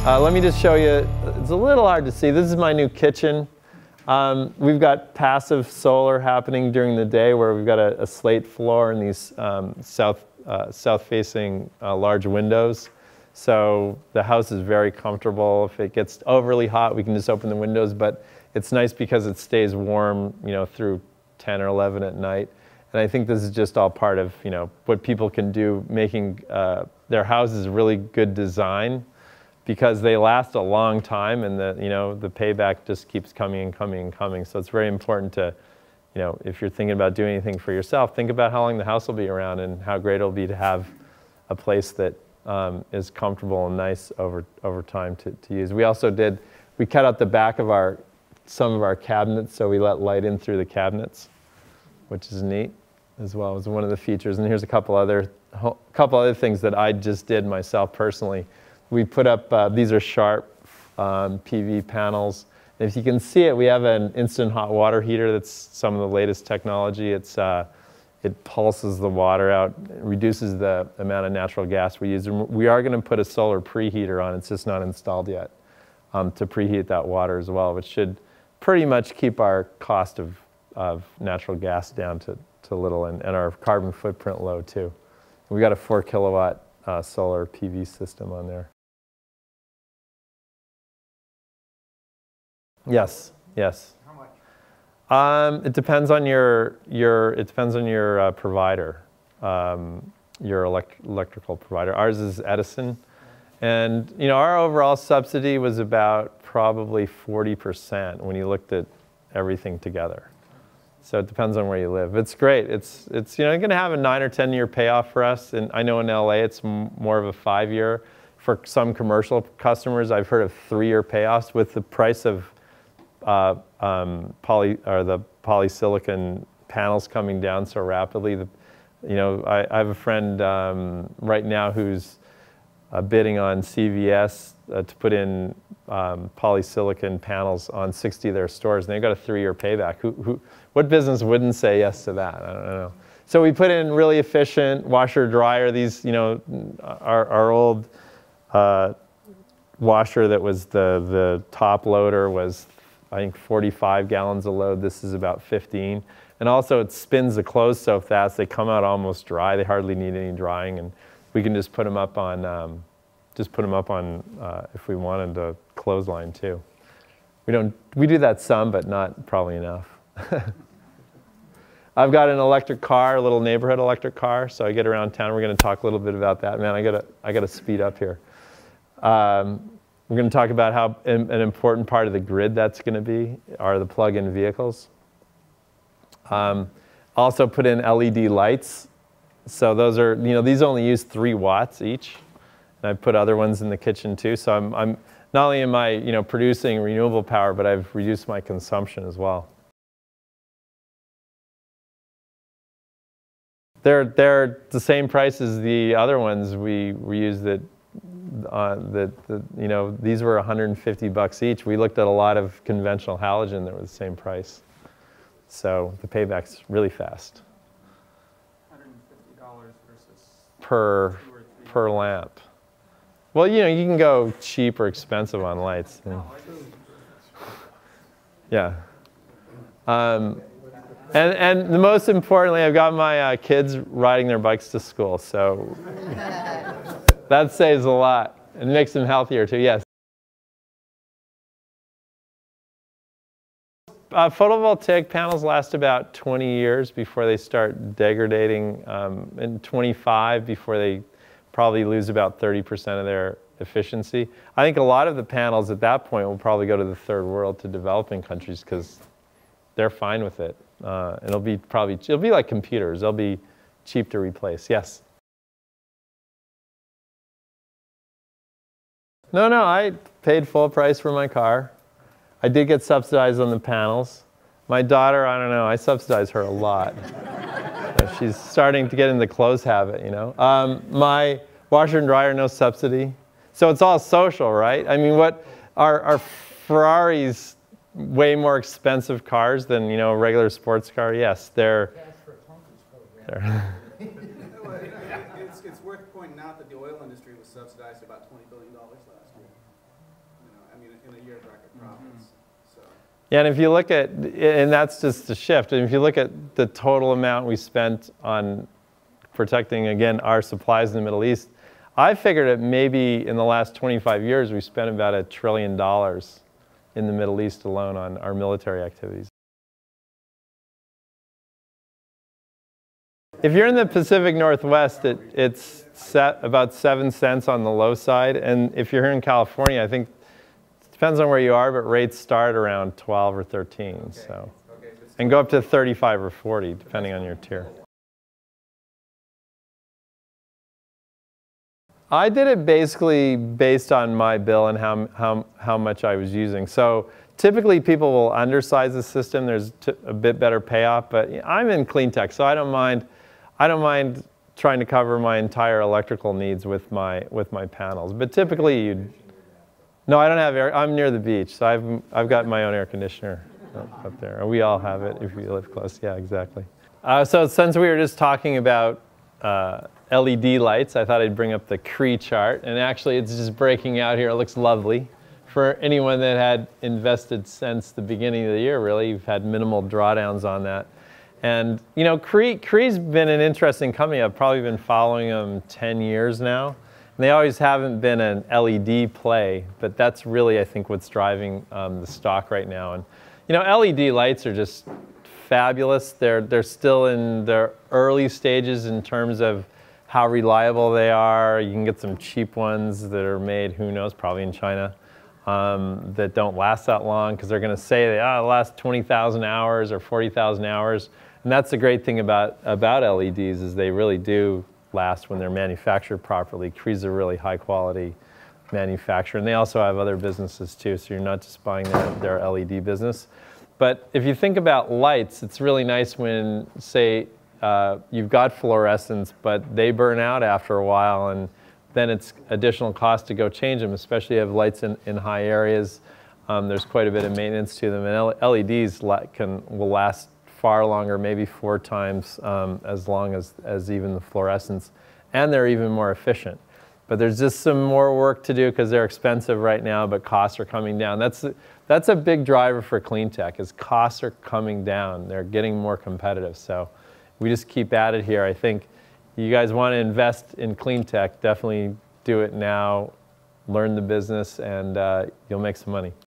Let me just show you, it's a little hard to see. This is my new kitchen. We've got passive solar happening during the day where we've got a slate floor and these south-facing large windows. So the house is very comfortable. If it gets overly hot, we can just open the windows, but it's nice because it stays warm, through 10 or 11 at night. And I think this is just all part of, what people can do, making their houses really good design, because they last a long time, and the payback just keeps coming and coming and coming. So it's very important to, if you're thinking about doing anything for yourself, think about how long the house will be around and how great it'll be to have a place that is comfortable and nice over time to use. We also we cut out the back of some of our cabinets, so we let light in through the cabinets, which is neat as well as one of the features. And here's a couple other things that I just did myself personally. We put up, these are Sharp PV panels. And if you can see it, we have an instant hot water heater that's some of the latest technology. It pulses the water out, reduces the amount of natural gas we use. And we are going to put a solar preheater on. It's just not installed yet, to preheat that water as well, which should pretty much keep our cost of natural gas down to little, and our carbon footprint low too. We got a 4 kilowatt solar PV system on there. Yes, yes. How much? It depends on your provider, your electrical provider. Ours is Edison, and our overall subsidy was about probably 40% when you looked at everything together. So it depends on where you live. It's great. It's going to have a 9 or 10 year payoff for us, and I know in LA it's more of a 5-year. For some commercial customers, I've heard of 3-year payoffs with the price of the polysilicon panels coming down so rapidly. I have a friend right now who's bidding on CVS to put in polysilicon panels on 60 of their stores, and they've got a 3-year payback. What business wouldn't say yes to that? I don't know. So we put in really efficient washer dryer. These, our old washer that was the top loader was, I think, 45 gallons a load. This is about 15. And also it spins the clothes so fast they come out almost dry. They hardly need any drying, and we can just put them up on, if we wanted to clothesline too. We do that some, but not probably enough. I've got an electric car, a little neighborhood electric car, so I get around town. We're going to talk a little bit about that. Man, I gotta speed up here. We're going to talk about how an important part of the grid that's going to be are the plug-in vehicles. Also put in LED lights. So those are, these only use 3 watts each. And I've put other ones in the kitchen too. So I'm not only am I, producing renewable power, but I've reduced my consumption as well. They're the same price as the other ones we use that. These were $150 each. We looked at a lot of conventional halogen that were the same price. So the payback's really fast. $150 versus per lamp. Well, you can go cheap or expensive on lights. Yeah. And the most importantly, I've got my kids riding their bikes to school, so that saves a lot and makes them healthier too. Yes. Photovoltaic panels last about 20 years before they start degrading, and 25 before they probably lose about 30% of their efficiency. I think a lot of the panels at that point will probably go to the third world, to developing countries, because they're fine with it. It'll be like computers. They'll be cheap to replace. Yes? No, I paid full price for my car. I did get subsidized on the panels. My daughter, I don't know, I subsidize her a lot. She's starting to get in the clothes habit, My washer and dryer, no subsidy. So it's all social, right? I mean, what are Ferraris way more expensive cars than, a regular sports car? Yes, they're. It's worth pointing out that the oil industry was subsidized about $20 billion last year. Yeah, and if you look at, and that's just the shift, and if you look at the total amount we spent on protecting, again, our supplies in the Middle East, I figured that maybe in the last 25 years we spent about $1 trillion in the Middle East alone on our military activities. If you're in the Pacific Northwest, it's set about 7 cents on the low side, and if you're here in California, I think it depends on where you are, but rates start around 12 or 13, okay. So, and go up to 35 or 40, depending on your tier. I did it basically based on my bill and how much I was using. So typically people will undersize the system. There's a bit better payoff, but I'm in clean tech, so I don't mind trying to cover my entire electrical needs with my panels. But typically no, I don't have air. I'm near the beach, so I've got my own air conditioner up there. We all have it if you live close. Yeah, exactly. So since we were just talking about LED lights, I thought I'd bring up the Cree chart, and actually it's just breaking out here. It looks lovely. For anyone that had invested since the beginning of the year, really, you've had minimal drawdowns on that. And you know, Cree's been an interesting company. I've probably been following them 10 years now. And they always haven't been an LED play, but that's really, I think, what's driving the stock right now. And you know, LED lights are just fabulous. They're still in their early stages in terms of how reliable they are. You can get some cheap ones that are made, who knows, probably in China, that don't last that long because they're going to say they last 20,000 hours or 40,000 hours. And that's the great thing about LEDs is they really do last when they're manufactured properly. Cree's a really high quality manufacturer, and they also have other businesses too, so you're not just buying their LED business. But if you think about lights, it's really nice when, say, you've got fluorescents, but they burn out after a while, and then it's additional cost to go change them, especially if you have lights in high areas. There's quite a bit of maintenance to them, and LEDs will last far longer, maybe 4 times as long as even the fluorescents, and they're even more efficient. But there's just some more work to do because they're expensive right now, but costs are coming down. That's a big driver for clean tech, is costs are coming down. They're getting more competitive. So we just keep at it here. I think you guys want to invest in clean tech, definitely do it now, learn the business, and you'll make some money.